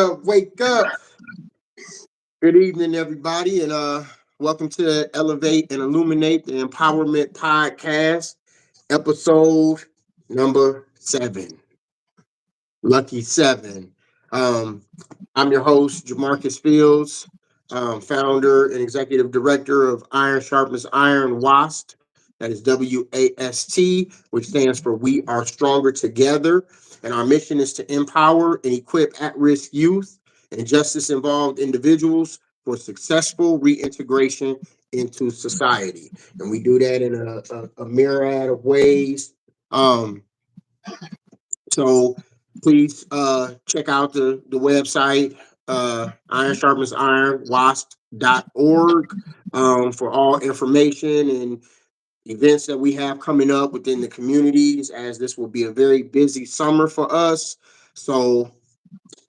up, wake up. Good evening, everybody, and welcome to Elevate and Illuminate the Empowerment Podcast, episode number 7. Lucky 7. Um, I'm your host, Jamarcus Fields, founder and executive director of Iron Sharpens Iron WAST. That is WAST, which stands for We Are Stronger Together. And our mission is to empower and equip at-risk youth and justice-involved individuals for successful reintegration into society. And we do that in a myriad of ways. So please check out the website, Iron Sharpens Iron, wasp.org, for all information and events that we have coming up within the communities, as this will be a very busy summer for us. So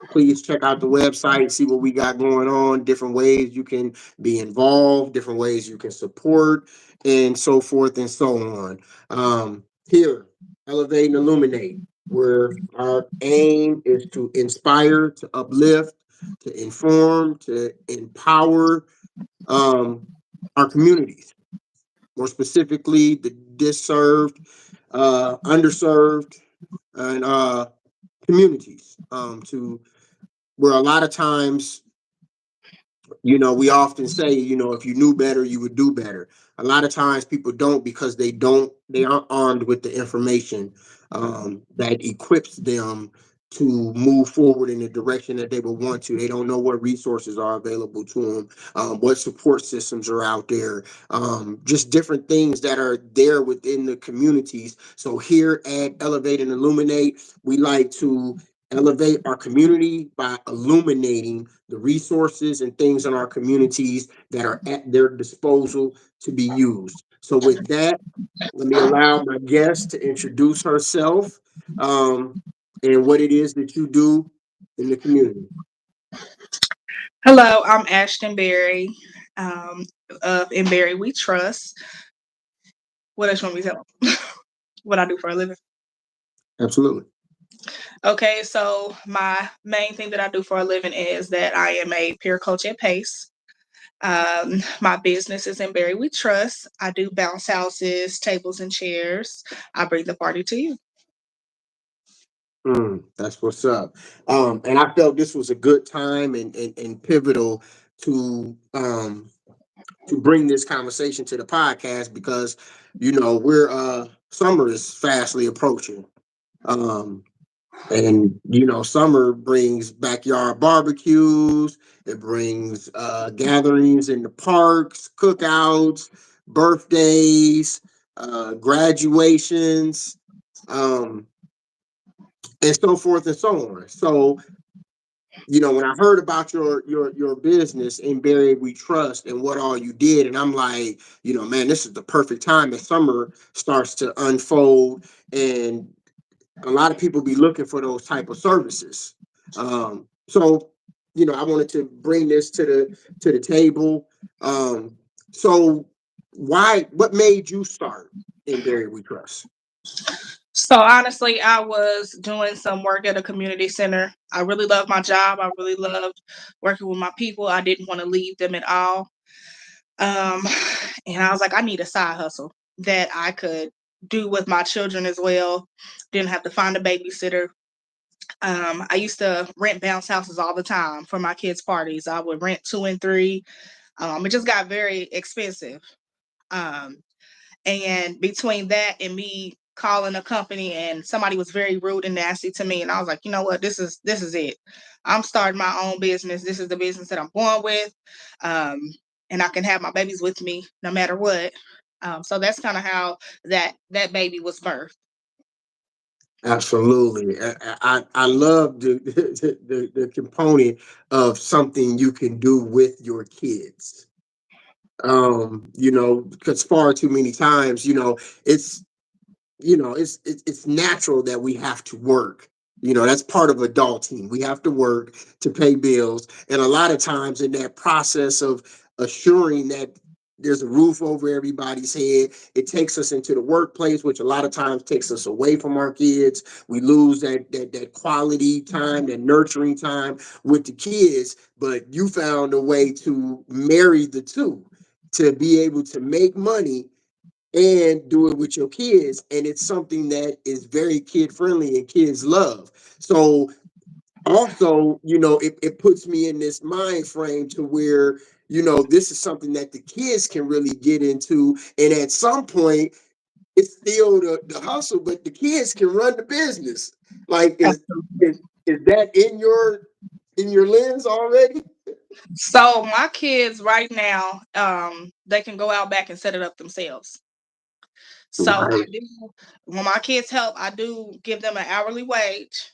please check out the website, see what we got going on, different ways you can be involved, different ways you can support, and so forth and so on. Here, Elevate and Illuminate, where our aim is to inspire, to uplift, to inform, to empower our communities, more specifically the disserved, underserved, and communities, to where a lot of times, we often say, if you knew better, you would do better. A lot of times people don't, because they aren't armed with the information that equips them to move forward in the direction that they would want to. They don't know what resources are available to them, what support systems are out there, just different things that are there within the communities. So here at Elevate and Illuminate, we like to elevate our community by illuminating the resources and things in our communities that are at their disposal to be used. So with that, let me allow my guest to introduce herself, and what it is that you do in the community. Hello, I'm Ashton Berry of In Berry We Trust. What else you want me to tell? What I do for a living? Absolutely. Okay, so my main thing that I do for a living is that I am a peer coach at PACE. My business is In Berry We Trust. I do bounce houses, tables, and chairs. I bring the party to you. That's what's up. And I felt this was a good time and pivotal to bring this conversation to the podcast, because we're summer is fastly approaching. Um, and summer brings backyard barbecues, it brings gatherings in the parks, cookouts, birthdays, graduations, um, and so forth and so on. So when I heard about your business In Berry We Trust and what all you did, and I'm like, man, this is the perfect time as summer starts to unfold, and a lot of people be looking for those type of services. So I wanted to bring this to the table. So what made you start In Berry We Trust? So honestly, I was doing some work at a community center. I really loved my job. I really loved working with my people. I didn't want to leave them at all. Um, and I was like, I need a side hustle that I could do with my children as well. Didn't have to find a babysitter. I used to rent bounce houses all the time for my kids' parties. I would rent 2 and 3. It just got very expensive. Um, and between that and me calling a company, and somebody was very rude and nasty to me, and I was like, you know what, this is it. I'm starting my own business. This is the business that I'm going with. Um, and I can have my babies with me no matter what. So that's kind of how that baby was birthed. Absolutely. I love the component of something you can do with your kids. Because far too many times, it's it's natural that we have to work. That's part of adulting. We have to work to pay bills. And a lot of times in that process of assuring that there's a roof over everybody's head. It takes us into the workplace, which a lot of times takes us away from our kids. We lose that quality time, that nurturing time with the kids. But you found a way to marry the two, to be able to make money and do it with your kids. And it's something that is very kid friendly and kids love. So also, it puts me in this mind frame to where, this is something that the kids can really get into. And at some point, it's still the hustle, but the kids can run the business. Like, is that in your lens already? So my kids right now, they can go out back and set it up themselves. So I Right. do, when my kids help, I do give them an hourly wage.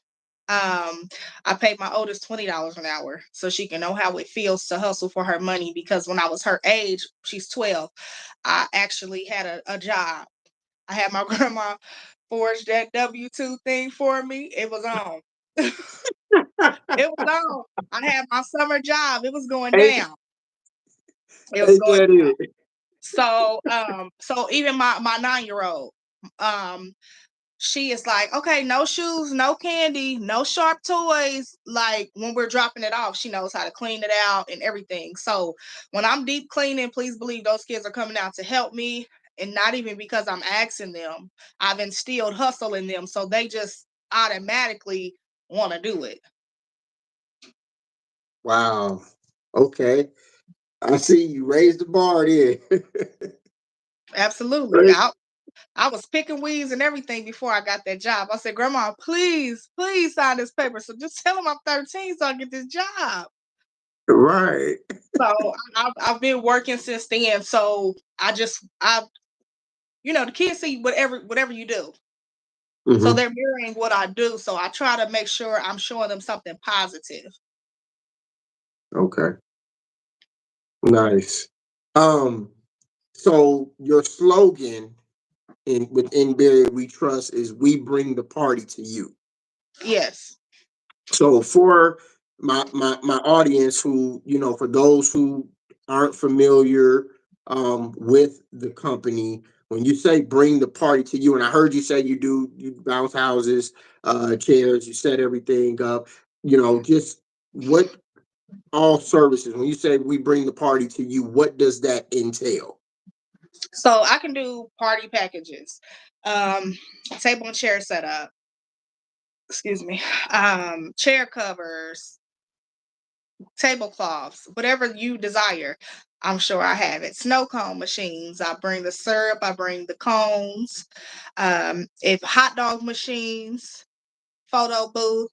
I paid my oldest $20 an hour so she can know how it feels to hustle for her money. Because when I was her age, she's 12, I actually had a job. I had my grandma forge that W-2 thing for me. It was on. It was on. I had my summer job. It was going Ain't, down. It was ain't going that down. it? So even my 9-year-old, um, she is like, okay, no shoes, no candy, no sharp toys. Like when we're dropping it off, she knows how to clean it out and everything. So when I'm deep cleaning, please believe those kids are coming out to help me. And not even because I'm asking them, I've instilled hustle in them. So they just automatically want to do it. Wow. Okay. I see you raised the bar there. Absolutely. Right. I was picking weeds and everything before I got that job. I said, Grandma, please, please sign this paper. So just tell them I'm 13 so I get this job. Right. So I've been working since then. So the kids see whatever you do. So Hmm. they're mirroring what I do. So I try to make sure I'm showing them something positive. Okay. Nice. Um, so your slogan within Barry We Trust is "We bring the party to you." Yes. So for my audience, who for those who aren't familiar with the company, when you say "bring the party to you," and I heard you say you bounce houses, chairs, you set everything up, just what all services. When you say "we bring the party to you," what does that entail? So I can do party packages, um, table and chair setup. Excuse me. Chair covers, tablecloths, whatever you desire. I'm sure I have it. Snow cone machines. I bring the syrup. I bring the cones. If hot dog machines, photo booth,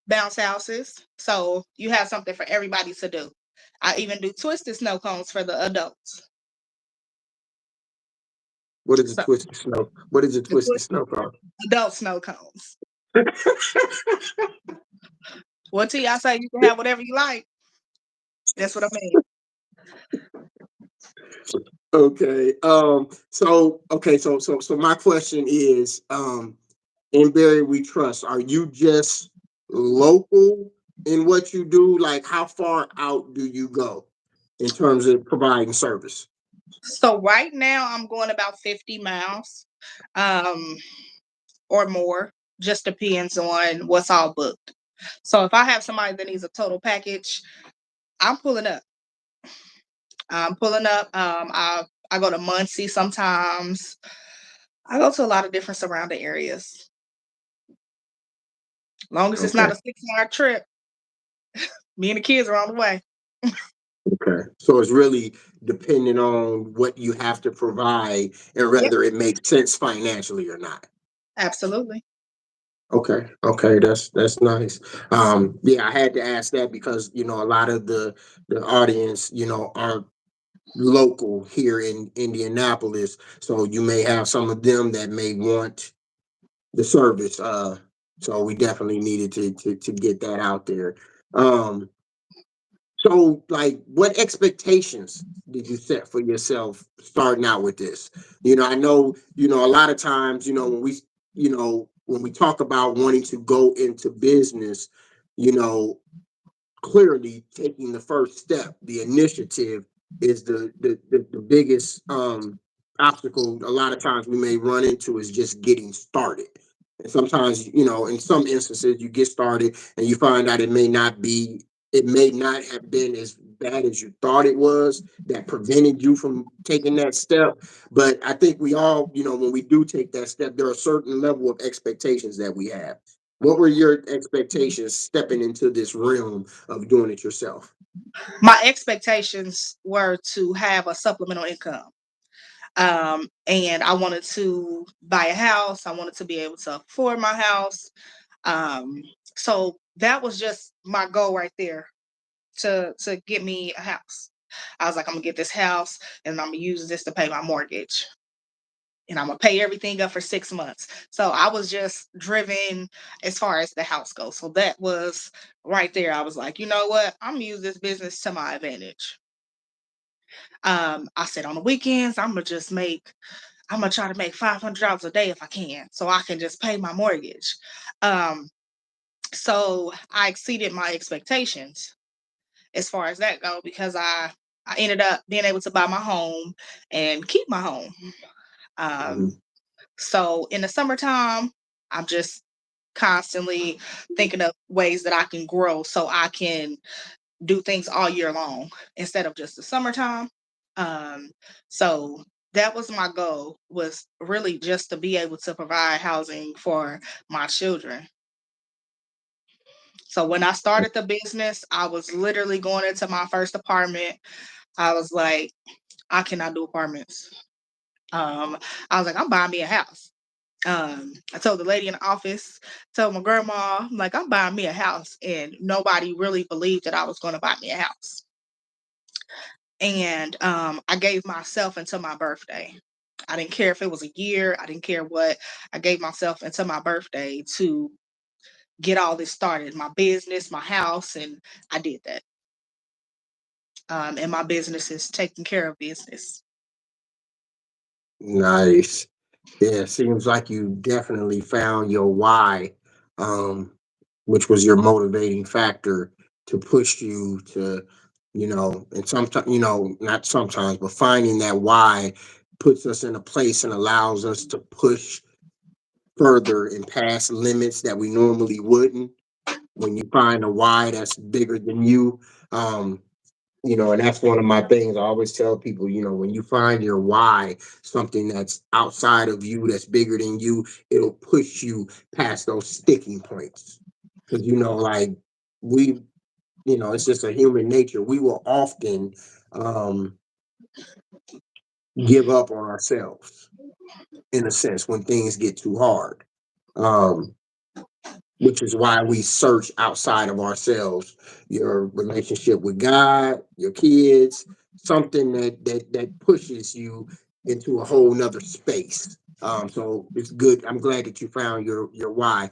bounce houses. So you have something for everybody to do. I even do twisted snow cones for the adults. What is a So twisted snow? What is a the twisted snow called? adult snow cones. Well, T, I say you can have whatever you like. That's what I mean. Okay. So my question is, in Barry We Trust, are you just local in what you do? Like, how far out do you go in terms of providing service? So right now I'm going about 50 miles. Um, or more. Just depends on what's all booked. So if I have somebody that needs a total package, I'm pulling up. I'm pulling up. I go to Muncie sometimes. I go to a lot of different surrounding areas. Long as it's not Okay. a 6 hour trip, me and the kids are on the way. Okay. So it's really depending on what you have to provide and Yep, whether it makes sense financially or not. absolutely. Okay, okay, that's nice. Yeah, I had to ask that because a lot of the audience, aren't local here in Indianapolis, so you may have some of them that may want the service. So we definitely needed to get that out there. Um, so, like, what expectations did you set for yourself starting out with this? I know, a lot of times, when we talk about wanting to go into business, you know, clearly taking the first step, the initiative. is the biggest obstacle a lot of times we may run into is just getting started. And sometimes, in some instances, you get started and you find out it may not have been as bad as you thought it was that prevented you from taking that step. But I think we all, when we do take that step, there are a certain level of expectations that we have. What were your expectations stepping into this realm of doing it yourself? My expectations were to have a supplemental income. And I wanted to buy a house. I wanted to be able to afford my house. Um, so that was just my goal right there to get me a house. I was like, I'm gonna get this house and I'm gonna use this to pay my mortgage. And I'm gonna pay everything up for 6 months. So I was just driven as far as the house goes. So that was right there. I was like, you know what? I'm gonna use this business to my advantage. I said on the weekends, I'm gonna try to make $500 a day if I can, so I can just pay my mortgage. Um, so I exceeded my expectations as far as that go because I ended up being able to buy my home and keep my home. Um, Mhm. so in the summertime, I'm just constantly thinking of ways that I can grow so I can do things all year long instead of just the summertime. Um, so that was my goal, was really just to be able to provide housing for my children. So when I started the business, I was literally going into my first apartment. I was like, I cannot do apartments. Um, I was like, I'm buying me a house. I told the lady in the office, told my grandma, I'm like, I'm buying me a house. And nobody really believed that I was going to buy me a house. And I gave myself until my birthday. I didn't care if it was a year, I didn't care what. I gave myself until my birthday to get all this started, my business, my house, and I did that. And my business is taking care of business. Nice. Yeah, seems like you definitely found your why, um, which was your motivating factor to push you to, and sometimes, not sometimes, but finding that why puts us in a place and allows us to push further and past limits that we normally wouldn't. When you find a why that's bigger than you, um, and that's one of my things I always tell people, when you find your why, something that's outside of you, that's bigger than you, it'll push you past those sticking points. Because, like we, it's just a human nature. We will often um, give up on ourselves in a sense when things get too hard. Um, which is why we search outside of ourselves, your relationship with God, your kids, something that pushes you into a whole nother space. So it's good. I'm glad that you found your why.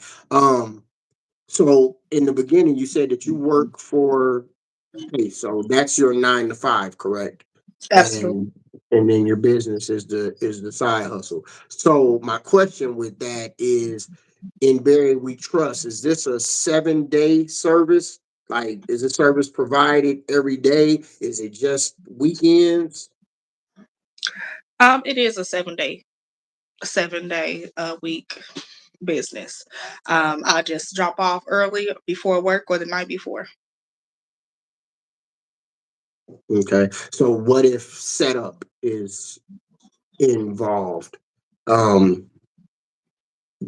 So in the beginning you said that you work for, hey, so that's your 9 to 5, correct? Absolutely. and and then your business is the side hustle. So my question with that is, in Barry We Trust, is this a 7-day service? Like, is the service provided every day? Is it just weekends? It is a 7 day week business. I just drop off early before work or the night before. Okay. So what if setup is involved? Um,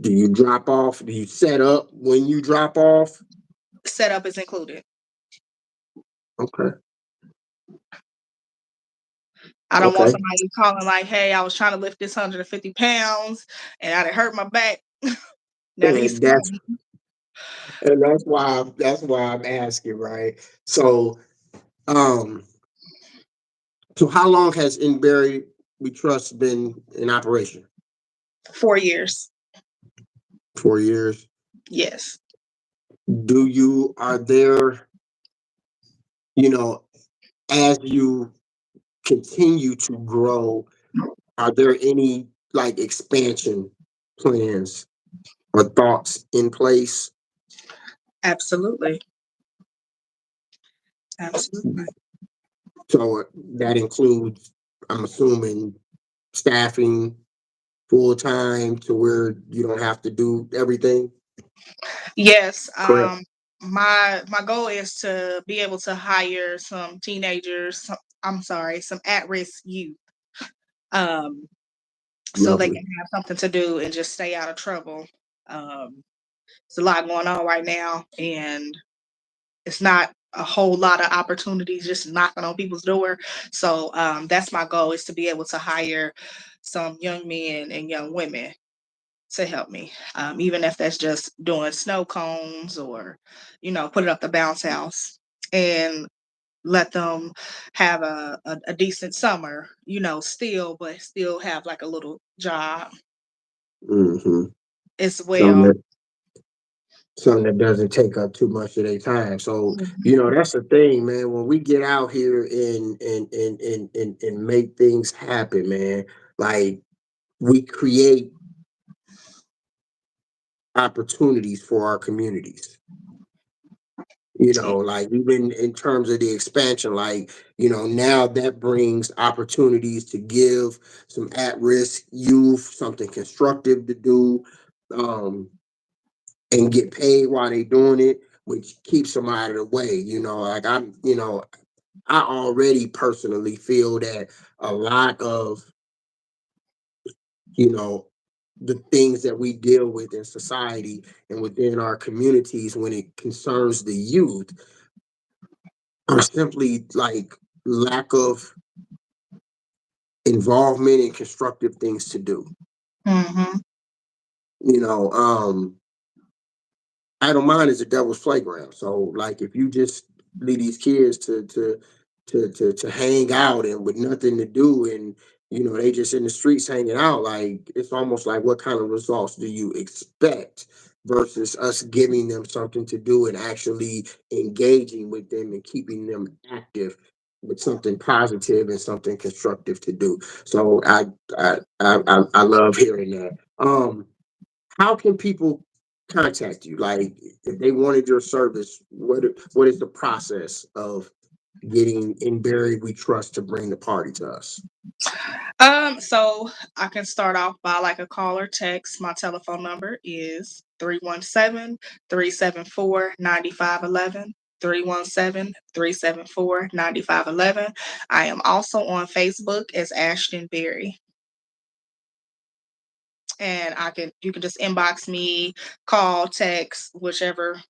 do you drop off? Do you set up when you drop off? Setup is included. Okay. I don't want Okay. somebody calling like, "Hey, I was trying to lift this 150 pounds and I done hurt my back." Now he's And that's coming. and that's why I'm asking, right? So um so how long has In Barry We Trust been in operation? 4 years. 4 years. Yes. Are there, you know, as you continue to grow, are there any like expansion plans or thoughts in place? Absolutely. Absolutely. So that includes, I'm assuming, staffing full time to where you don't have to do everything. Yes, Correct. my goal is to be able to hire some teenagers. I'm sorry, some at risk youth, um, so they can Lovely. have something to do and just stay out of trouble. Um, there's a lot going on right now, and it's not a whole lot of opportunities just knocking on people's door. So that's my goal is to be able to hire some young men and young women to help me, even if that's just doing snow cones or, putting up the bounce house and let them have a decent summer, still, but still have like a little job Hmm. as Something well. that something that doesn't take up too much of their time. So Mhm. that's the thing, man. When we get out here and make things happen, man, like we create opportunities for our communities. Yeah. Like even in terms of the expansion, like, now that brings opportunities to give some at-risk youth something constructive to do, um, and get paid while they doing it, which keeps them out of the way. Like I already personally feel that a lot of, you know, the things that we deal with in society and within our communities when it concerns the youth are simply like lack of involvement and constructive things to do. Hmm. You know, idle mind is a devil's playground. So like if you just leave these kids to hang out and with nothing to do and they just in the streets hanging out, like it's almost like what kind of results do you expect versus us giving them something to do and actually engaging with them and keeping them active with something positive and something constructive to do. So I love hearing that. How can people contact you? Like, if they wanted your service, what is the process of getting in Barry We Trust to bring the party to us? So I can start off by like a call or text. My telephone number is 317-374-9511. 317-374-9511. I am also on Facebook as Ashton Berry. And you can just inbox me, call, text, whichever.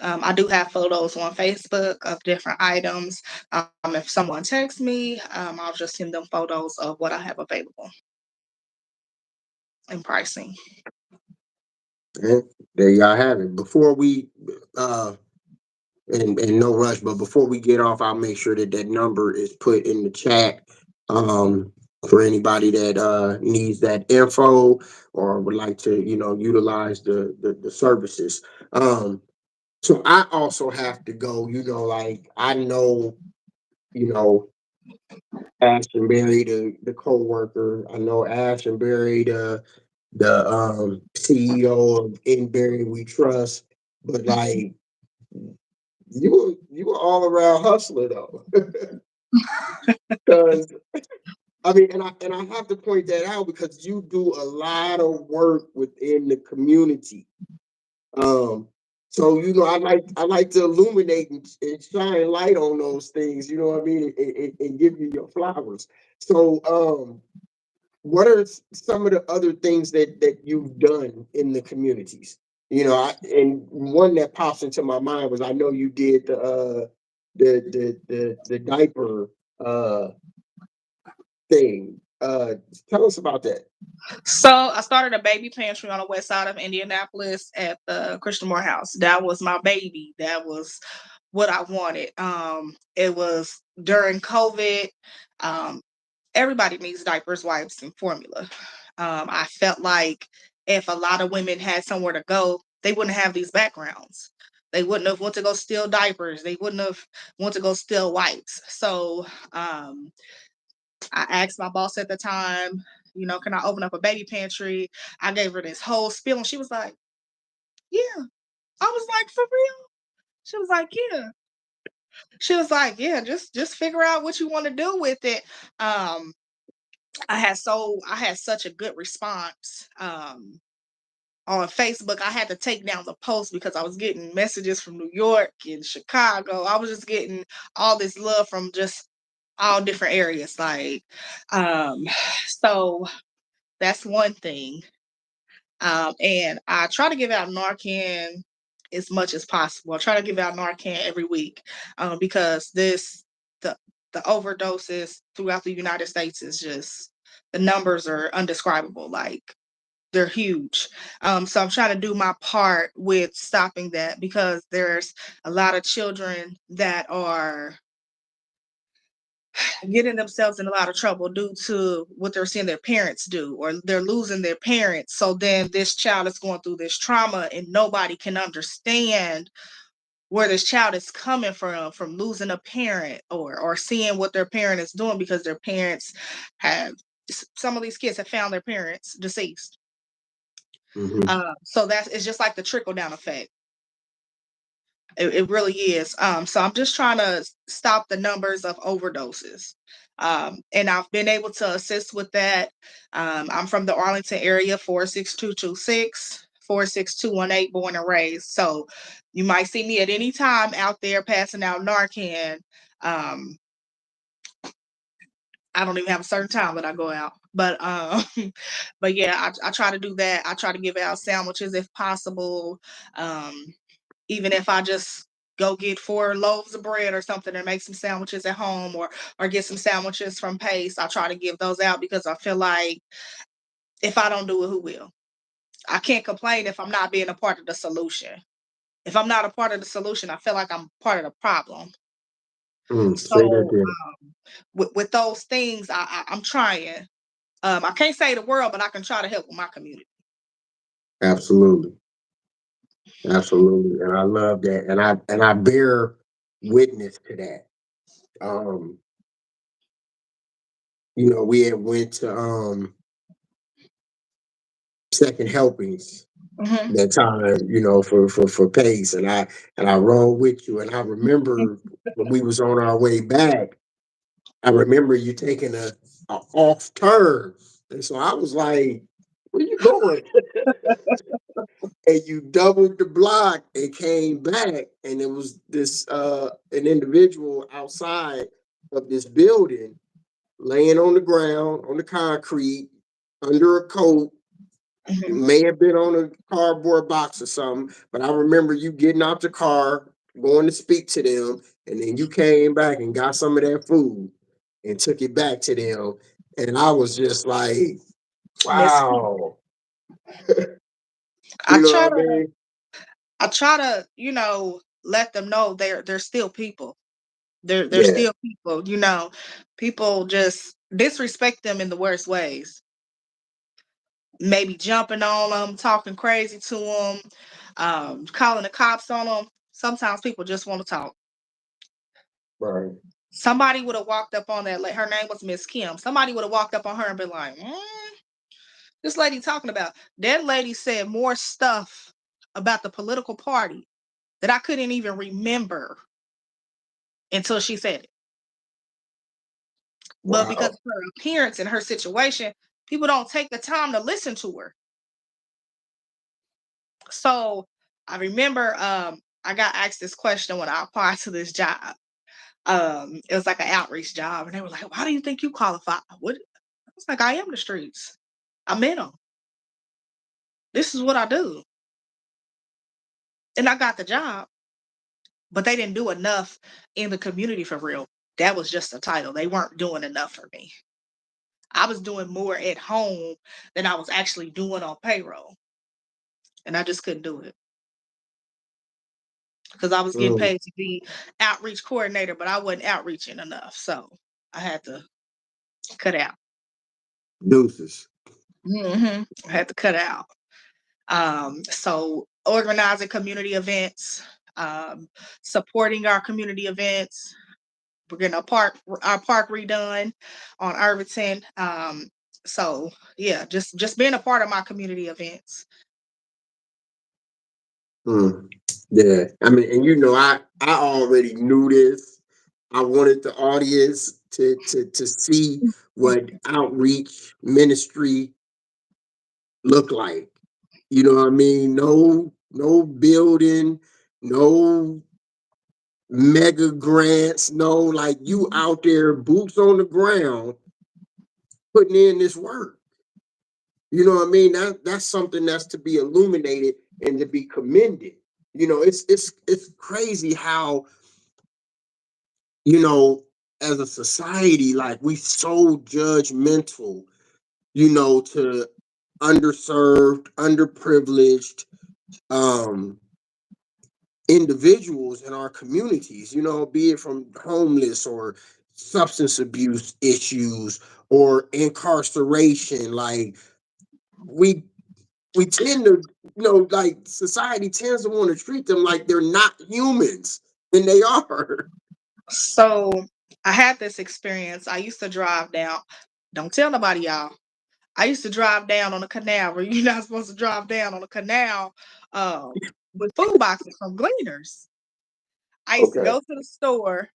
I do have photos on Facebook of different items. If someone texts me, I'll just send them photos of what I have available and pricing. And there y'all have it. Before we and no rush, but before we get off, I'll make sure that that number is put in the chat. Um, for anybody that needs that info or would like to, utilize the services. So I also have to go, like I know, you know, Ashton Berry, the co-worker. I know Ashton Berry, the CEO of In Berry We Trust. But like you were all around hustler though. Because I mean, and I have to point that out because you do a lot of work within the community. Um, so I like to illuminate and shine light on those things. You know what I mean, and give you your flowers. So, what are some of the other things that you've done in the communities? And one that pops into my mind was I know you did the diaper thing. Tell us about that. So I started a baby pantry on the west side of Indianapolis at the Christian Morehouse. That was my baby. That was what I wanted. It was during COVID. Um, Everybody needs diapers, wipes, and formula. I felt like if a lot of women had somewhere to go, they wouldn't have these backgrounds. They wouldn't have want to go steal diapers. They wouldn't have want to go steal wipes. So I asked my boss at the time, can I open up a baby pantry? I gave her this whole spiel and she was like, yeah. I was like, for real? She was like, yeah. She was like, "Yeah, just figure out what you want to do with it." Um, I had such a good response. On Facebook, I had to take down the post because I was getting messages from New York and Chicago. I was just getting all this love from just all different areas. Like, um, so that's one thing. And I try to give out Narcan as much as possible. I try to give out Narcan every week because the the overdoses throughout the United States is just the numbers are undescribable. Like they're huge. So I'm trying to do my part with stopping that because there's a lot of children that are getting themselves in a lot of trouble due to what they're seeing their parents do, or they're losing their parents. So then this child is going through this trauma and nobody can understand where this child is coming from losing a parent or seeing what their parent is doing because their parents have some of these kids have found their parents deceased. Mm-hmm. So that's it's just like the trickle down effect. It really is. So I'm just trying to stop the numbers of overdoses. And I've been able to assist with that. I'm from the Arlington area, 46226, 46218, born and raised. So you might see me at any time out there passing out Narcan. Um, I don't even have a certain time that I go out. But but yeah, I try to do that. I try to give out sandwiches if possible. Um, even if I just go get 4 loaves of bread or something and make some sandwiches at home or get some sandwiches from Pace, I try to give those out because I feel like if I don't do it, who will? I can't complain if I'm not being a part of the solution. If I'm not a part of the solution, I feel like I'm part of the problem. Say that So there. with those things, I'm trying. I can't say the world, but I can try to help with my community. Absolutely. Absolutely. And I love that. And I bear witness to that. Um, we had went to second helpings Hmm. that time, for pace. And I rode with you. And I remember when we was on our way back, I remember you taking a off turn. And so I was like, where you going? And you doubled the block and came back. And it was this an individual outside of this building laying on the ground, on the concrete, under a coat. Hmm. May have been on a cardboard box or something, but I remember you getting out the car, going to speak to them, and then you came back and got some of that food and took it back to them. And I was just like, Miss, wow. I You know try what I to mean? I try to, let them know they're still people. They're Yeah, still people, People just disrespect them in the worst ways. Maybe jumping on them, talking crazy to them, calling the cops on them. Sometimes people just want to talk. right. Somebody would have walked up on that. Like her name was Miss Kim. Somebody would have walked up on her and been like, "This lady talking about." That lady said more stuff about the political party that I couldn't even remember until she said it. But because Wow. of her appearance and her situation, people don't take the time to listen to her. So I remember I got asked this question when I applied to this job. It was like an outreach job, and they were like, "Why do you think you qualify?" What I was like, "I am the streets. I'm in them. This is what I do," and I got the job. But they didn't do enough in the community for real. That was just a title. They weren't doing enough for me. I was doing more at home than I was actually doing on payroll, and I just couldn't do it because I was getting Mm, paid to be outreach coordinator, but I wasn't outreaching enough, so I had to cut out. deuces. I had to cut out. So organizing community events, um, supporting our community events. We're getting our park redone on Irvington. So yeah, just being a part of my community events. Mm. Yeah, I mean, and I already knew this. I wanted the audience to see what outreach ministry look like. You know what I mean? No building, no mega grants, no, like you out there, boots on the ground, putting in this work. You know what I mean? That's something that's to be illuminated and to be commended. It's crazy how, you know, as a society, like we so judgmental, to underserved, underprivileged, um individuals in our communities, be it from homeless or substance abuse issues or incarceration. Like we we tend to, like society tends to want to treat them like they're not humans, and they are. So I had this experience. I used to drive down. Don't tell nobody, y'all. I used to drive down on the canal where you're not supposed to drive down on the canal with food boxes from Gleaners. I used to Okay. go to the store.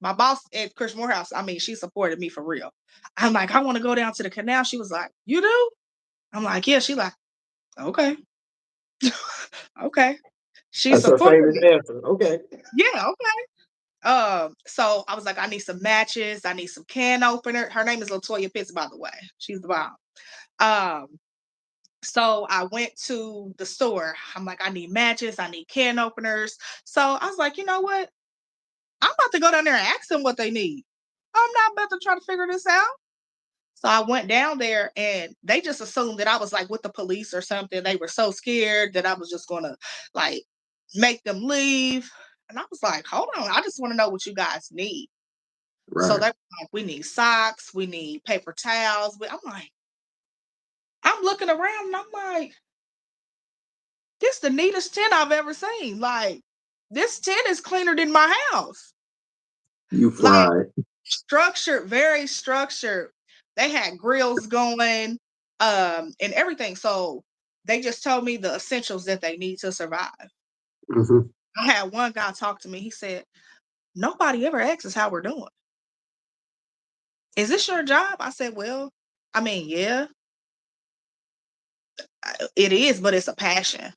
My boss at Chris Morehouse, I mean, she supported me for real. I'm like, I want to go down to the canal. She was like, you do? I'm like, yeah. She like, okay, okay. She That's her supported famous me. answer. Okay. Yeah, okay. So I was like, I need some matches. I need some can opener. Her name is Latoya Pitts, by the way. She's the bomb. Um, so I went to the store. I'm like, I need matches. I need can openers. So I was like, you know what? I'm about to go down there and ask them what they need. I'm not about to try to figure this out. So I went down there and they just assumed that I was like with the police or something. They were so scared that I was just gonna like make them leave. And I was like, hold on, I just want to know what you guys need. So Right. they were like, we need socks, we need paper towels. But I'm like, I'm looking around and I'm like, this is the neatest tent I've ever seen. Like, this tent is cleaner than my house. You Like, fried. structured, very structured. They had grills going, and everything. So they just told me the essentials that they need to survive. Hmm. I had one guy talk to me. He said, nobody ever asks us how we're doing. Is this your job? I said, well, I mean, yeah, it is, but it's a passion.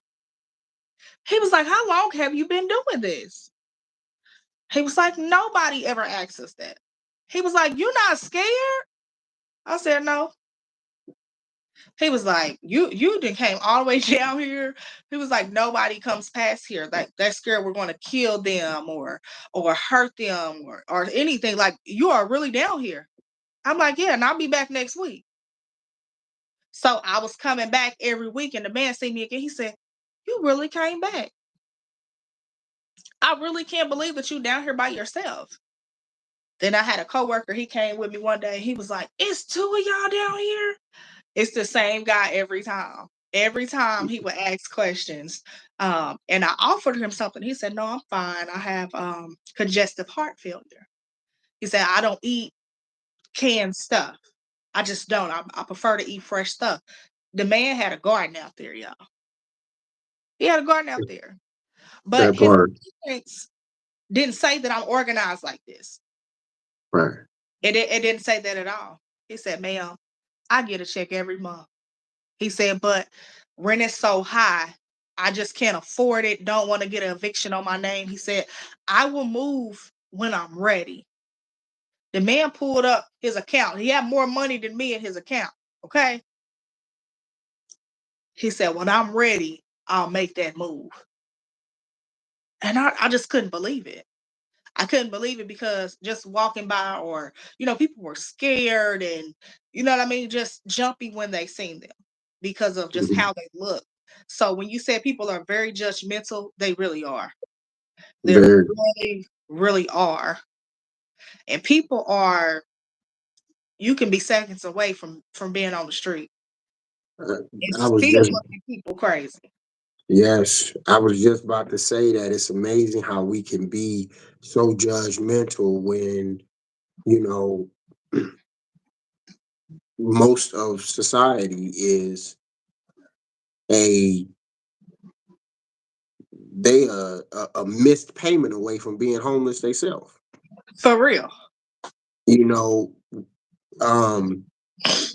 He was like, how long have you been doing this? He was like, nobody ever asks us that. He was like, you're not scared? I said, no. He was like, you done came all the way down here. He was like, nobody comes past here. Like they're scared we're gonna kill them or hurt them or anything. Like you are really down here. I'm like, yeah, and I'll be back next week. So I was coming back every week and the man seen me again. He said, you really came back. I really can't believe that you down here by yourself. Then I had a coworker, he came with me one day. He was like, it's two of y'all down here. It's the same guy every time. Every time he would ask questions. And I offered him something. He said, no, I'm fine. I have congestive heart failure. He said, I don't eat canned stuff. I just don't. I prefer to eat fresh stuff. The man had a garden out there, y'all. He had a garden out there. But That his part. parents didn't say that I'm organized like this. Right. It didn't say that at all. He said, ma'am, I get a check every month. He said, but rent is so high. I just can't afford it. Don't want to get an eviction on my name. He said, I will move when I'm ready. The man pulled up his account. He had more money than me in his account. Okay. He said, when I'm ready, I'll make that move. And I just couldn't believe it. I couldn't believe it because just walking by or, people were scared and, you know what I mean? Just jumpy when they seen them because of just Mhm. how they look. So when you said people are very judgmental, they really are. They Very. really, really are. And people are, you can be seconds away from being on the street Uh, and I was still just looking people crazy. Yes, I was just about to say that it's amazing how we can be so judgmental when, you know, most of society is a they a missed payment away from being homeless themselves. For real. You know, um,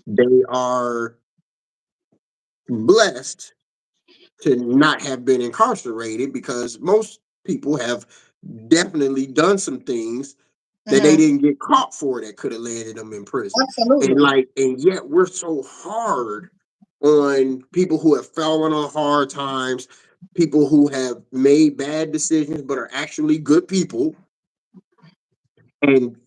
they are blessed to not have been incarcerated because most people have definitely done some things that they Hmm. didn't get caught for that could have landed them in prison. And Absolutely. like, and yet we're so hard on people who have fallen on hard times, people who have made bad decisions but are actually good people, and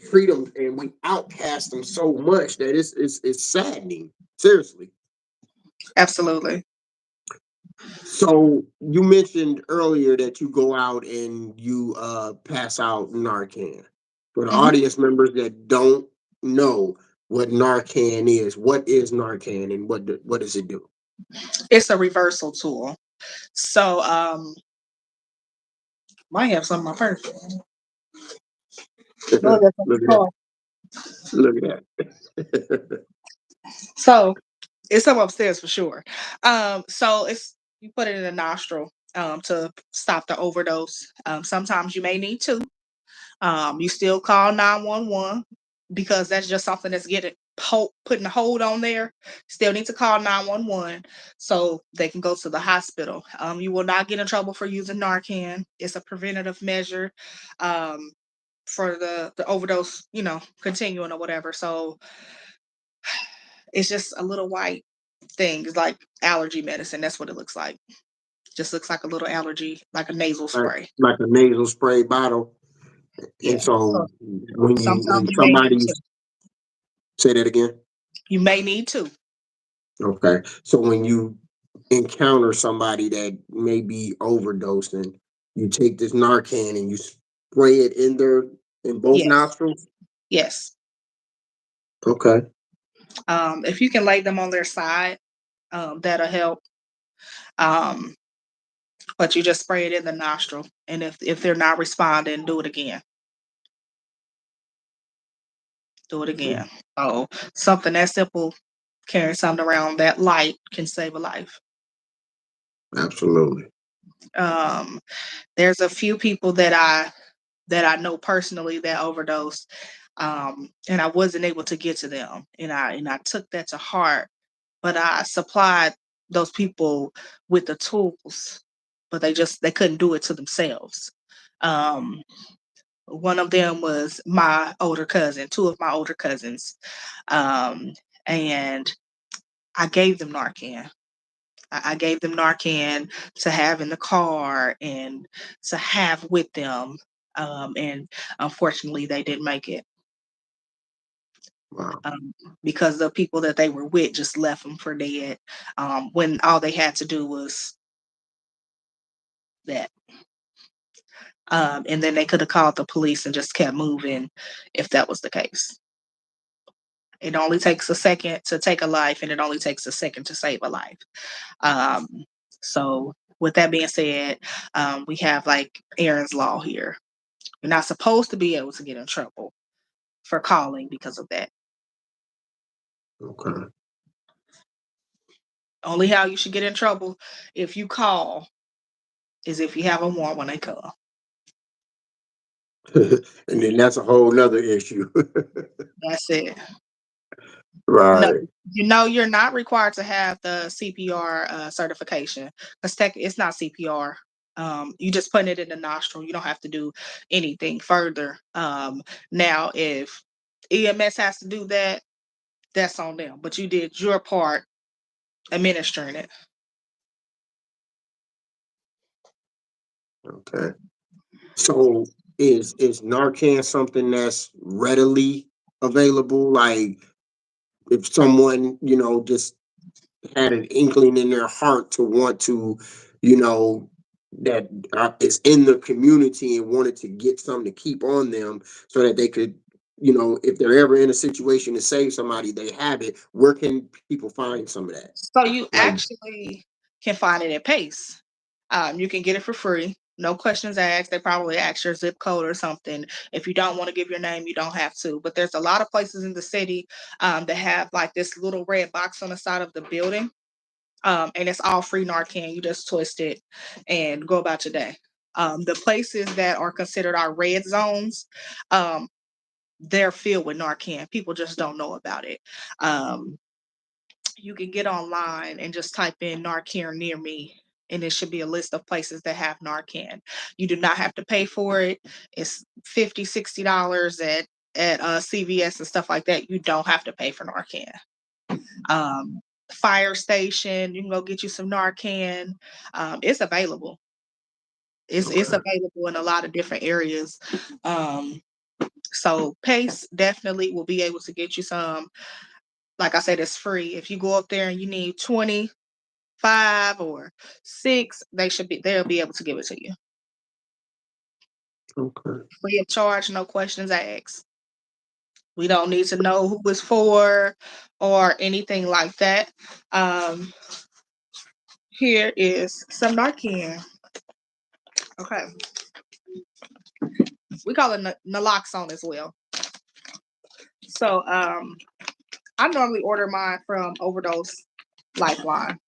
treat them, and we outcast them so much that it's saddening. Seriously. Absolutely. So you mentioned earlier that you go out and you pass out Narcan. For the Hmm. audience members that don't know what Narcan is, what is Narcan and what does it do? It's a reversal tool. So might have some in my purse. No, that's in Look the at that. car. Look at that. So it's some upstairs for sure. So it's you put it in the nostril to stop the overdose. Sometimes you may need to. You still call 911 because that's just something that's getting putting a hold on there. Still need to call 911 so they can go to the hospital. You will not get in trouble for using Narcan. It's a preventative measure um, for the overdose, continuing or whatever. So it's just a little white thing. It's like allergy medicine. That's what it looks like. Just looks like a little allergy, like a nasal Like spray. a nasal spray bottle. And Yeah. So so sometimes when you may need to. somebody's, say that again. You may need to. Okay. So when you encounter somebody that may be overdosing, you take this Narcan and you spray it in both Yes. nostrils. Yes. Okay. If you can lay them on their side, that'll help. Um, but you just spray it in the nostril, and if they're not responding, do it again. Do it Mm, again. So something that simple, carrying something around that light can save a life. absolutely. Um, there's a few people that I know personally that overdosed, and I wasn't able to get to them, and I took that to heart. But I supplied those people with the tools, but they couldn't do it to themselves. Um, One of them was my older cousin, two of my older cousins, um, and I gave them Narcan. I gave them Narcan to have in the car and to have with them. And unfortunately, they didn't make it Wow. um, because the people that they were with just left them for dead when all they had to do was that. And then they could have called the police and just kept moving if that was the case. It only takes a second to take a life, and it only takes a second to save a life. Um, so, with that being said, we have like Aaron's Law here. You're not supposed to be able to get in trouble for calling because of that. Okay. Only how you should get in trouble if you call is if you have a warrant when they come. And then that's a whole nother issue. That's it. No, Right. you're not required to have the CPR certification because tech it's not CPR. You just put it in the nostril. You don't have to do anything further. Now, if EMS has to do that, that's on them. But you did your part administering it. Okay. So is Narcan something that's readily available? Like if someone, just had an inkling in their heart to want to, you know, that is in the community and wanted to get something to keep on them so that they could, if they're ever in a situation to save somebody, they have it. Where can people find some of that? So you Like, actually can find it at Pace. You can get it for free. No questions asked. They probably ask your zip code or something. If you don't want to give your name, you don't have to. But there's a lot of places in the city that have like this little red box on the side of the building. And it's all free Narcan. You just twist it and go about your day. The places that are considered our red zones, um, they're filled with Narcan. People just don't know about it. Um, you can get online and just type in Narcan near me, and it should be a list of places that have Narcan. You do not have to pay for it. It's $50, $60 at CVS and stuff like that. You don't have to pay for Narcan. Um, Fire station, you can go get you some Narcan. It's available. It's Okay. available in a lot of different areas. Um, so Pace definitely will be able to get you some. Like I said, it's free. If you go up there and you need 25 or 6, they'll be able to give it to you. Okay. Free of charge, no questions asked. We don't need to know who it's for or anything like that. Um, Here is some Narcan. Okay. We call it naloxone as well. So I normally order mine from Overdose Lifeline.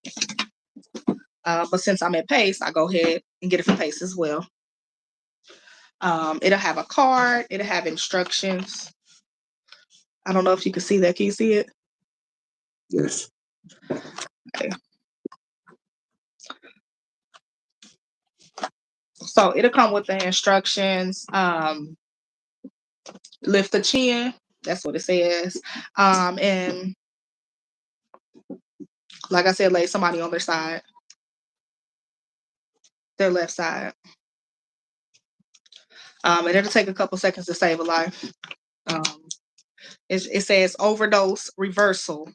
But since I'm at Pace, I go ahead and get it from Pace as well. It'll have a card, it'll have instructions. I don't know if you can see that. Can you see it? Yes. Okay. So it'll come with the instructions. Lift the chin. That's what it says. And like I said, lay somebody on their side, their left side. And it'll take a couple seconds to save a life. Um, it says overdose reversal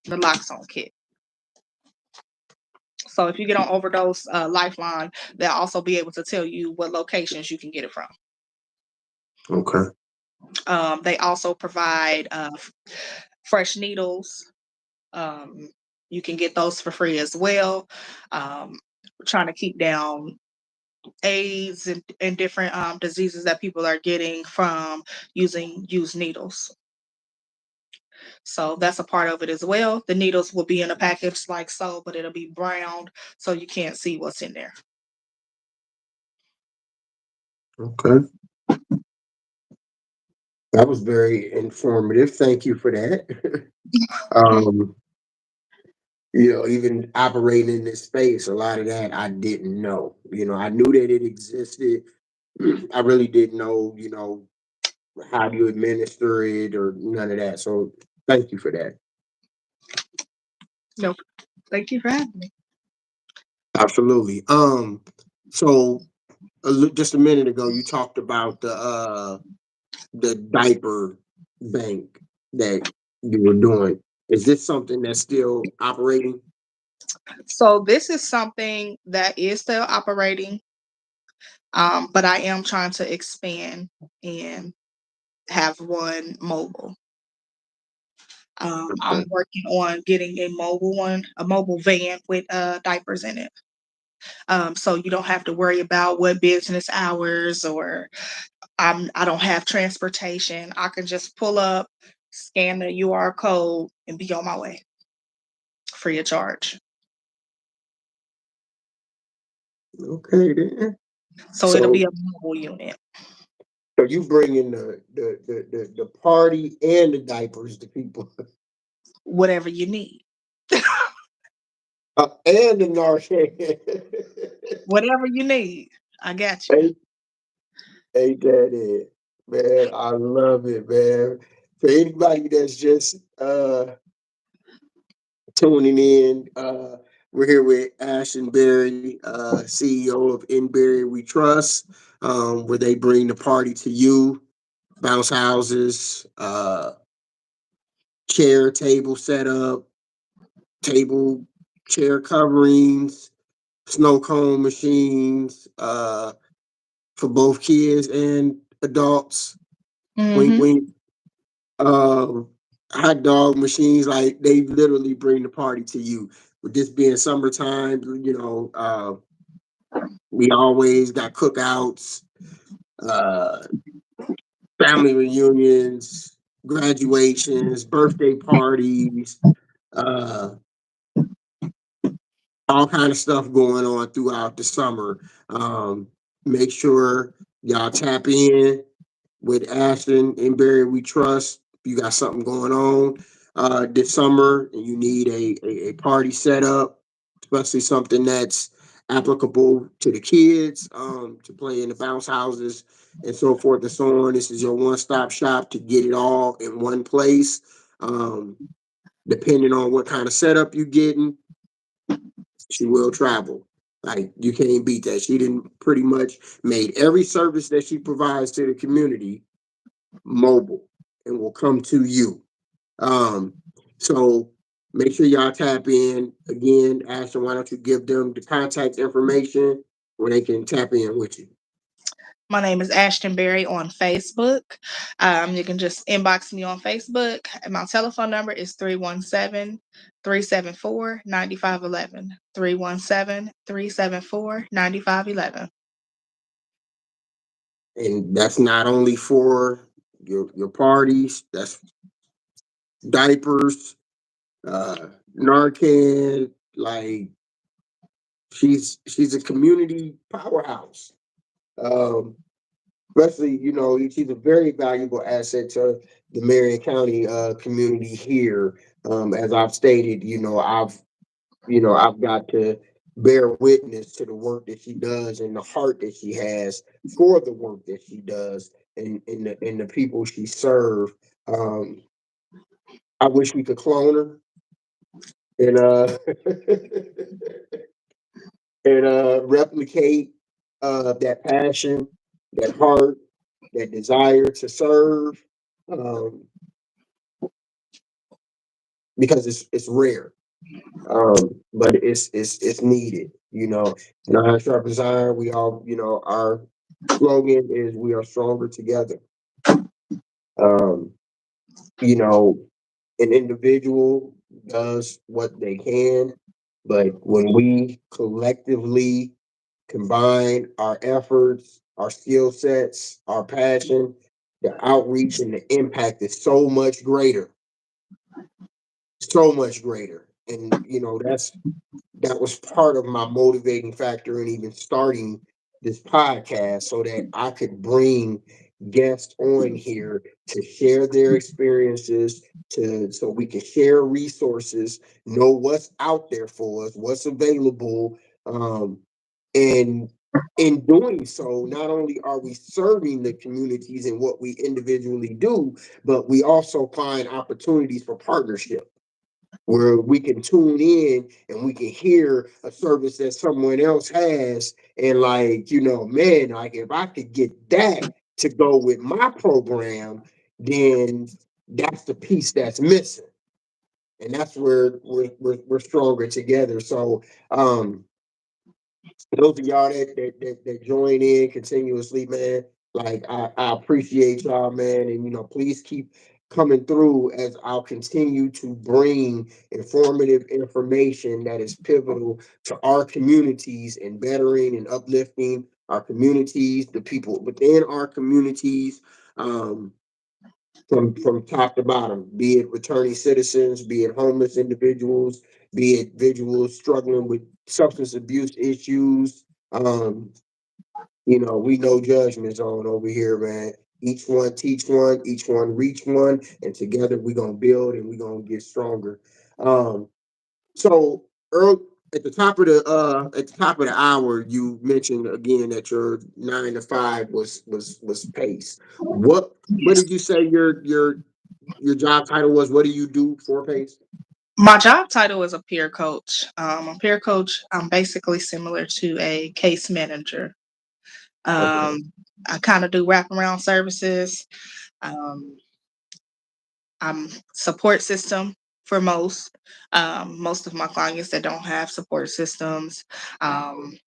naloxone kit. So if you get on Overdose Lifeline, they'll also be able to tell you what locations you can get it from. Okay. They also provide fresh needles. You can get those for free as well. Trying to keep down AIDS and different diseases that people are getting from using used needles. So that's a part of it as well. The needles will be in a package like so, but it'll be browned so you can't see what's in there. Okay. That was very informative. Thank you for that. um, even operating in this space, a lot of that I didn't know. I knew that it existed. I really didn't know, how you administer it or none of that. So thank you for that. Nope. Thank you for having me. Absolutely. So just a minute ago, you talked about the diaper bank that you were doing. Is this something that's still operating? So this is something that is still operating, but I am trying to expand and have one mobile. I'm Okay. working on getting a mobile one, a mobile van with diapers in it. So you don't have to worry about what business hours or I don't have transportation. I can just pull up, scan the UR code, and be on my way free of charge. Okay then. So it'll be So a mobile unit. so you bring in the party and the diapers to people. Whatever you need. And the Narcan. Whatever you need. I got you. ain't, ain't that it? Man, I love it, man. For anybody that's just tuning in, we're here with Ashton Berry, CEO of In Berry We Trust, where they bring the party to you, bounce houses, chair table setup, table chair coverings, snow cone machines, for both kids and adults. Wink, Hmm. wink. Um, Hot dog machines, like they literally bring the party to you. With this being summertime, we always got cookouts, uh, family reunions, graduations, birthday parties, uh, all kind of stuff going on throughout the summer. Um, Make sure y'all tap in with Ashton and Barry. We trust. If you got something going on this summer and you need a party set up, especially something that's applicable to the kids, to play in the bounce houses and so forth and so on. This is your one-stop shop to get it all in one place. Um, Depending on what kind of setup you're getting, she will travel. Like, you can't beat that. She didn't pretty much made every service that she provides to the community mobile and will come to you. Um, so make sure y'all tap in. Again, Ashton, why don't you give them the contact information where they can tap in with you? My name is Ashton Berry on Facebook. You can just inbox me on Facebook. And my telephone number is 317-374-9511. 317-374-9511. And that's not only for your parties, that's diapers, Narcan, like she's a community powerhouse. Um, Especially, she's a very valuable asset to the Marion County community here. As I've stated, I've got to bear witness to the work that she does and the heart that she has for the work that she does and the people she serves. Um, I wish we could clone her and and replicate that passion, that heart, that desire to serve, um, because it's rare, but it's needed. Iron sharpens iron. We all, our slogan is "We are stronger together." Um, you know, an individual does what they can, but when we collectively combine our efforts, our skill sets, our passion, the outreach and the impact is so much greater. And that was part of my motivating factor in even starting this podcast so that I could bring guests on here to share their experiences, to so we can share resources, know what's out there for us, what's available, and in doing so, not only are we serving the communities in what we individually do, but we also find opportunities for partnership where we can tune in and we can hear a service that someone else has. And like, man, like if I could get that to go with my program, then that's the piece that's missing. And that's where we're stronger together. So those of y'all that join in continuously, man, like I appreciate y'all, man, and please keep coming through as I'll continue to bring informative information that is pivotal to our communities and bettering and uplifting our communities, the people within our communities. Um, from top to bottom, be it returning citizens, be it homeless individuals, be it individuals struggling with substance abuse issues. Um, we know judgment zone over here, man. Each one teach one, each one reach one, and together we're gonna build and we're gonna get stronger. Um, so Earl, at the top of the hour, you mentioned again that your 9 to 5 was pace. What Yes. did you say your job title was? What do you do for pace? My job title is a peer coach. A peer coach, I'm basically similar to a case manager. Okay. I kind of do wraparound services. Um, I'm support system for most. Most of my clients that don't have support systems. Um,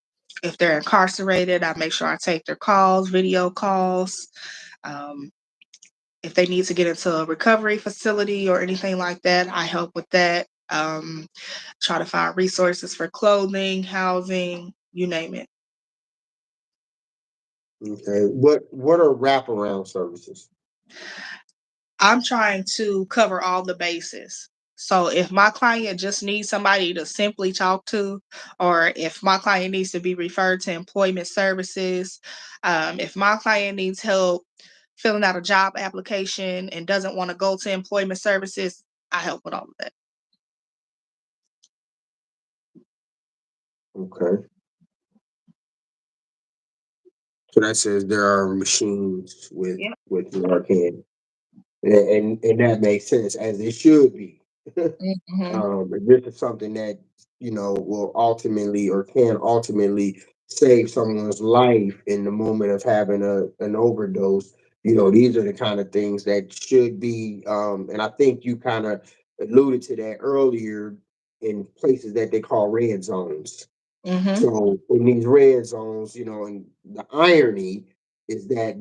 if they're incarcerated, I make sure I take their calls, video calls. Um, if they need to get into a recovery facility or anything like that, I help with that. Try to find resources for clothing, housing, you name it. Okay. What are wraparound services? I'm trying to cover all the bases. So if my client just needs somebody to simply talk to, or if my client needs to be referred to employment services, if my client needs help filling out a job application and doesn't want to go to employment services, I help with all of that. Okay. So that says there are machines Yeah. with Narcan, and that makes sense as it should be. Hmm. But this is something that will ultimately or can ultimately save someone's life in the moment of having an overdose. These are the kind of things that should be, and I think you kind of alluded to that earlier in places that they call red zones. Hmm. So in these red zones, and the irony is that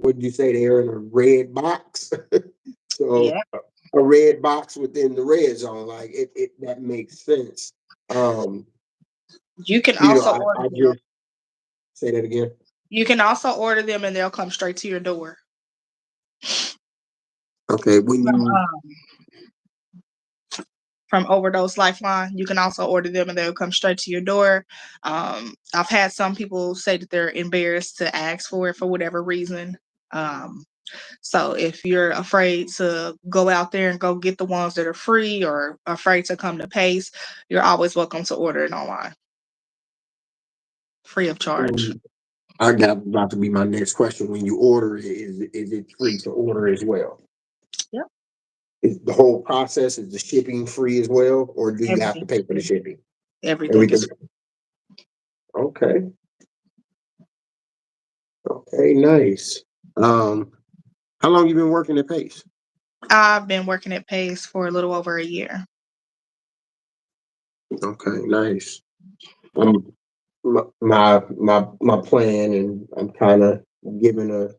would you say they're in a red box? So Yeah. a red box within the red zone, like it that makes sense. Um, You can also order I them. just say that again. You can also order them and they'll come straight to your door. Okay, when you From Overdose Lifeline. You can also order them and they'll come straight to your door. I've had some people say that they're embarrassed to ask for it for whatever reason. Um, so if you're afraid to go out there and go get the ones that are free or afraid to come to Pace, you're always welcome to order it online, free of charge. I got about to be my next question. When you order it, is it free to order as well? Yep, Is the whole process, is the shipping free as well, or do you have to everything pay is for the free. shipping? Everything Everything. is free. Okay. Okay. Nice. Um, how long you been working at Pace? I've been working at Pace for a little over a year. Okay. Nice. Um, my plan, and I'm kind of giving a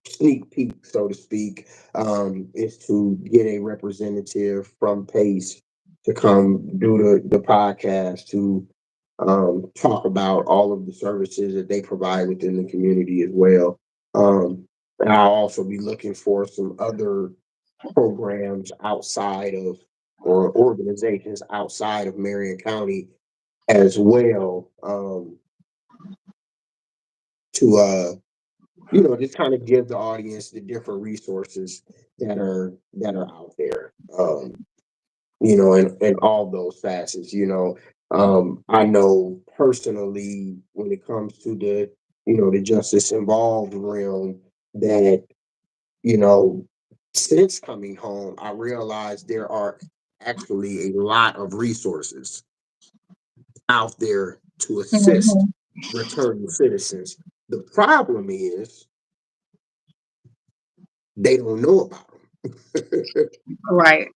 sneak peek, so to speak, is to get a representative from Pace to come do the podcast to talk about all of the services that they provide within the community as well. And I'll also be looking for some other programs outside of or organizations outside of Marion County as well, to just kind of give the audience the different resources that are out there, and all those facets. I know personally when it comes to the justice involved realm that you know since coming home I realized there are actually a lot of resources out there to assist Mhm. returning citizens. The problem is they don't know about them. Right.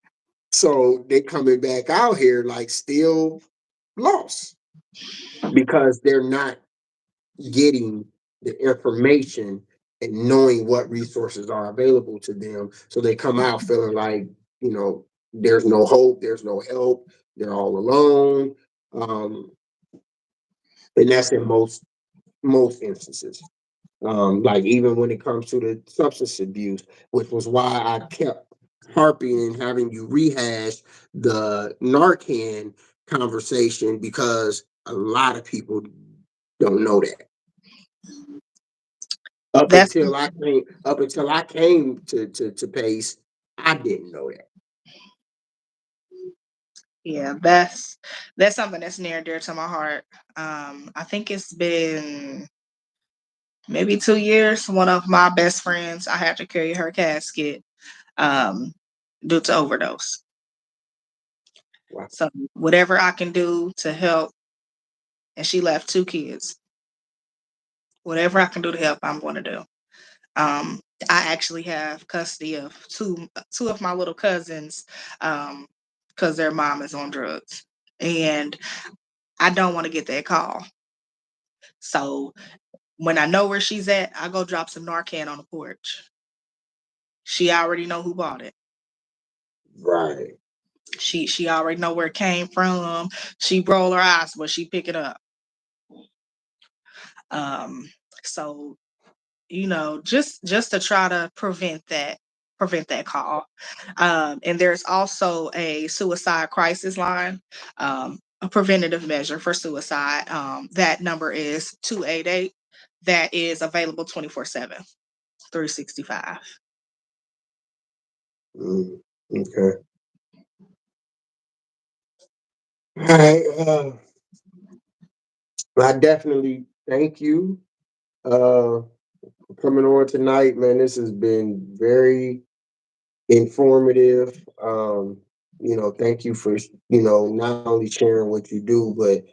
So they coming back out here like still lost because they're not getting the information and knowing what resources are available to them. So they come out feeling like, there's no hope, there's no help, they're all alone. Um, and that's in most instances. Like even when it comes to the substance abuse, which was why I kept harping and having you rehash the Narcan conversation because a lot of people don't know that. That's Up until I came to Pace, I didn't know that. Yeah, that's something that's near and dear to my heart. I think it's been maybe 2 years. One of my best friends, I had to carry her casket um, due to overdose. Wow. So whatever I can do to help, and she left 2 kids. Whatever I can do to help, I'm going to do. Um, I actually have custody of two of my little cousins because their mom is on drugs, and I don't want to get that call. So when I know where she's at, I go drop some Narcan on the porch. She already know who bought it. Right. She already know where it came from. She roll her eyes when she pick it up. Um, so just to try to prevent that. prevent that call. And there's also a suicide crisis line, a preventative measure for suicide. That number is 288. That is available 24/7, 365. Okay. All right. I definitely thank you for coming on tonight, man. This has been very informative. Thank you for not only sharing what you do, but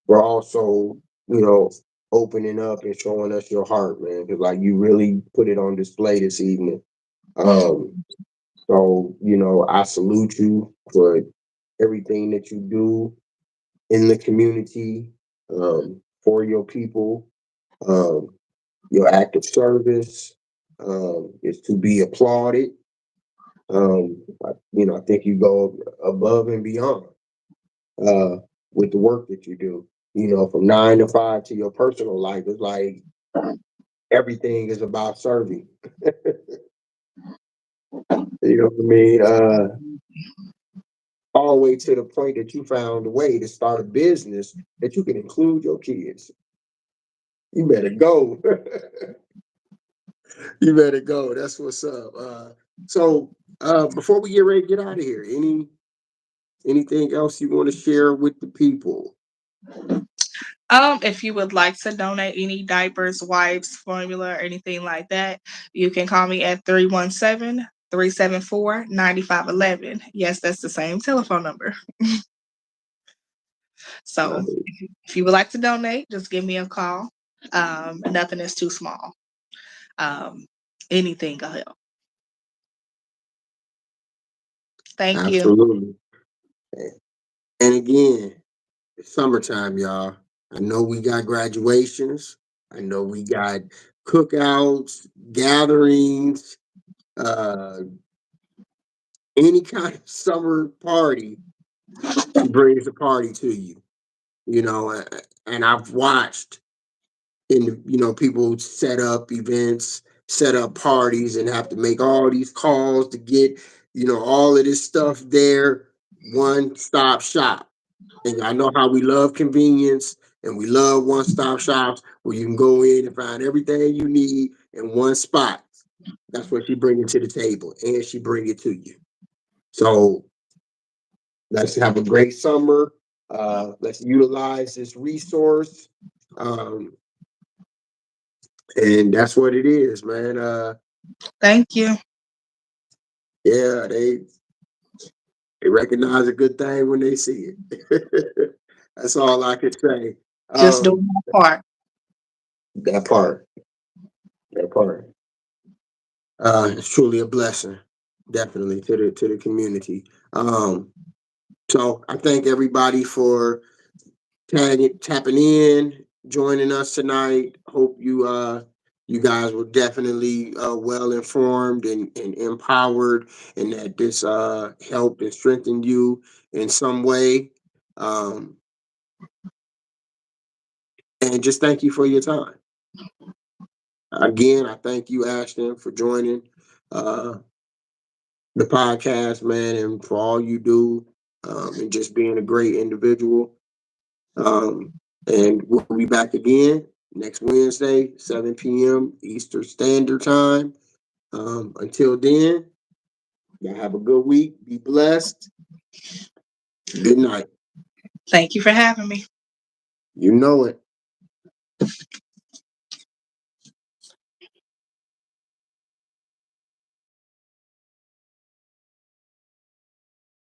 for also you know opening up and showing us your heart, man. Because like you really put it on display this evening. Um, so I salute you for everything that you do in the community, for your people. Um, your act of service is to be applauded. I think you go above and beyond uh, with the work that you do. From 9 to 5 to your personal life, it's like everything is about serving. You know what I mean? All the way to the point that you found a way to start a business that you can include your kids. You better go. You better go. That's what's up. So before we get ready to get out of here, anything else you want to share with the people? If you would like to donate any diapers, wipes, formula, or anything like that, you can call me at 317-374-9511. Yes, that's the same telephone number. So if you would like to donate, just give me a call. Nothing is too small. Um, Anything will help. Thank you. Absolutely. And again, it's summertime, y'all. I know we got graduations. I know we got cookouts, gatherings, uh, any kind of summer party. She brings a party to you, and I've watched people set up events, set up parties, and have to make all these calls to get all of this stuff there. One stop shop. And I know how we love convenience and we love one stop shops where you can go in and find everything you need in one spot. That's what she bring it to the table, and she bring it to you. So let's have a great summer. Let's utilize this resource. Um, and that's what it is, man. Thank you. Yeah, they recognize a good thing when they see it. That's all I can say. Just doing my part. That part, that part. It's truly a blessing, definitely to the community. So I thank everybody for tapping in, joining us tonight. Hope you guys were definitely well informed and empowered, and that this helped and strengthened you in some way. Um, and just thank you for your time. Again, I thank you, Ashton, for joining uh, the podcast, man, and for all you do, and just being a great individual. Um, and we'll be back again next Wednesday, 7 p.m. Eastern Standard Time. Until then, y'all have a good week. Be blessed. Good night. Thank you for having me. You know it.